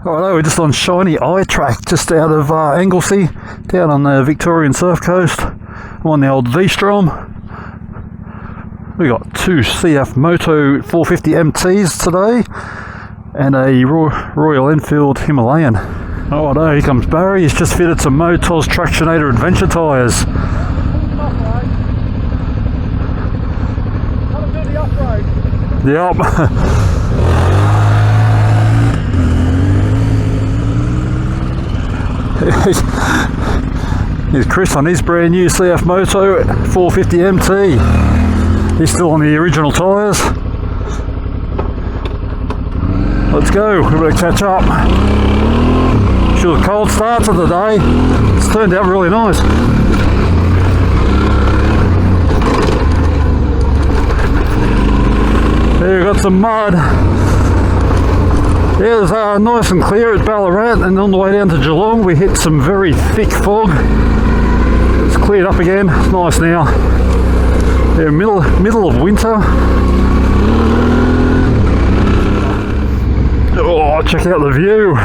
Alright, we're just on shiny eye track just out of Anglesey, down on the Victorian surf coast. I'm on the old V-Strom. We got two CF Moto 450 MTs today and a Royal Enfield Himalayan. Oh no, here comes Barry. He's just fitted some Motoz Tractionator adventure tyres. Yep. Here's Chris on his brand new CF Moto 450 MT. He's still on the original tyres. Let's go, we're going to catch up. Sure, cold start to the day. It's turned out really nice. There we've got some mud. Yeah, it was nice and clear at Ballarat, and on the way down to Geelong we hit some very thick fog. It's cleared up again, it's nice now. Yeah, middle of winter. Oh, check out the view.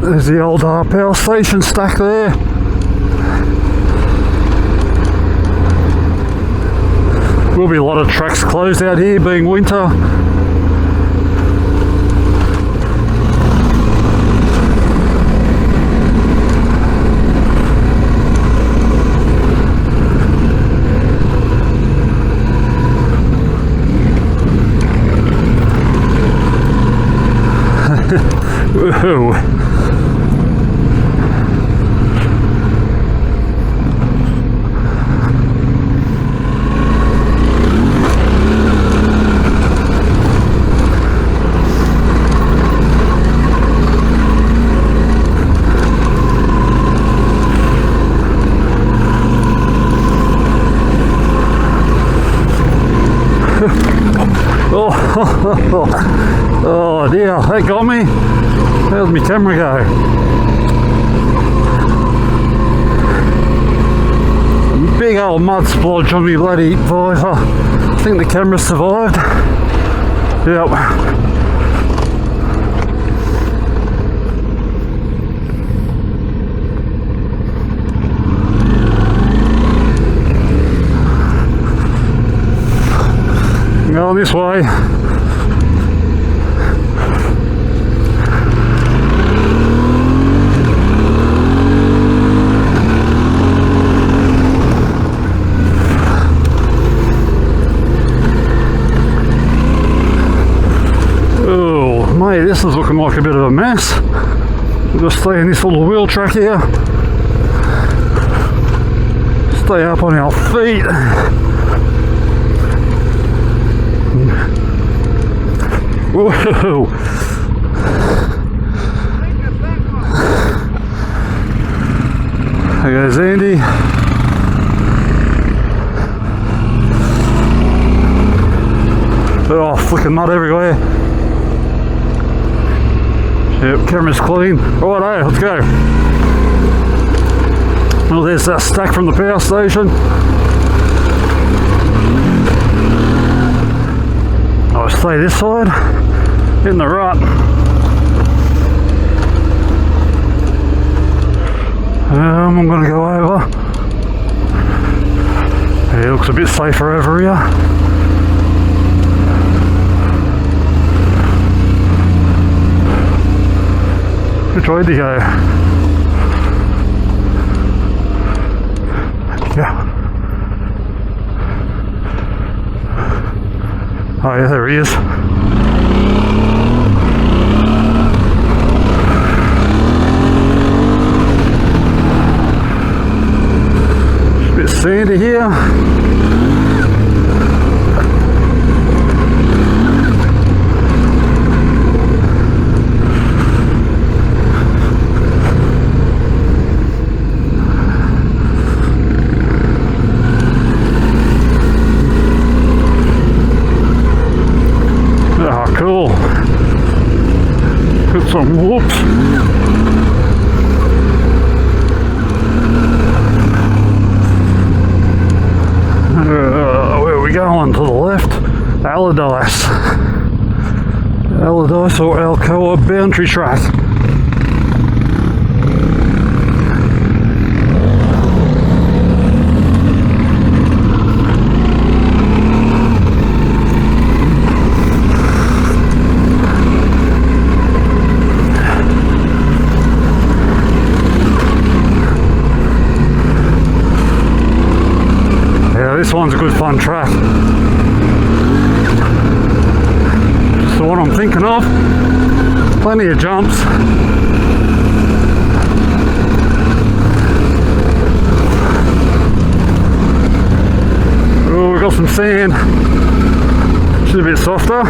There's the old power station stack there. Will be a lot of tracks closed out here, being winter. Woohoo! Oh dear, that got me. Where's my camera go? Big old mud splodge on my bloody visor. I think the camera survived. Yep. Going this way. Oh mate, this is looking like a bit of a mess. We'll just stay in this little wheel track here. Stay up on our feet. Whoa! There goes Andy. Oh, flicking mud everywhere. Yep, camera's clean. Righto, let's go. Well, there's that stack from the power station. I'll stay this side, in the rut. I'm going to go over. Yeah, it looks a bit safer over here. Which way to go? Yeah. Oh yeah, there he is. It's a bit sandy here. Cool. Put some whoops. Where are we going? To the left? Allardyce. Allardyce or Alcoa boundary track. This one's a good fun track. Just the one I'm thinking of. Plenty of jumps. Oh, we've got some sand. She's a bit softer.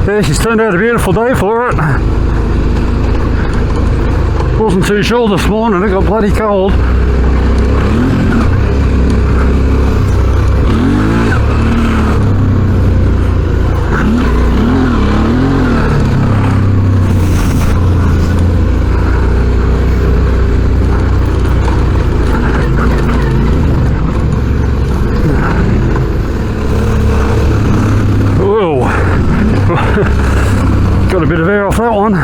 Yeah, she's turned out a beautiful day for it. Wasn't too sure this morning, it got bloody cold. Got a bit of air off that one.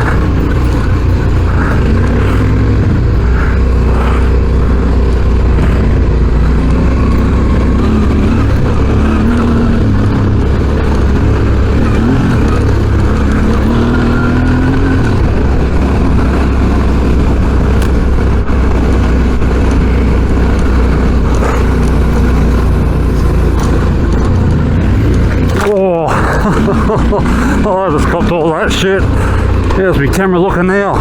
Oh, I just copped all that shit. Here's my camera looking now.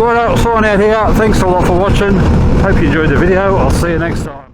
Right, sign out here. Thanks a lot for watching. Hope you enjoyed the video. I'll see you next time.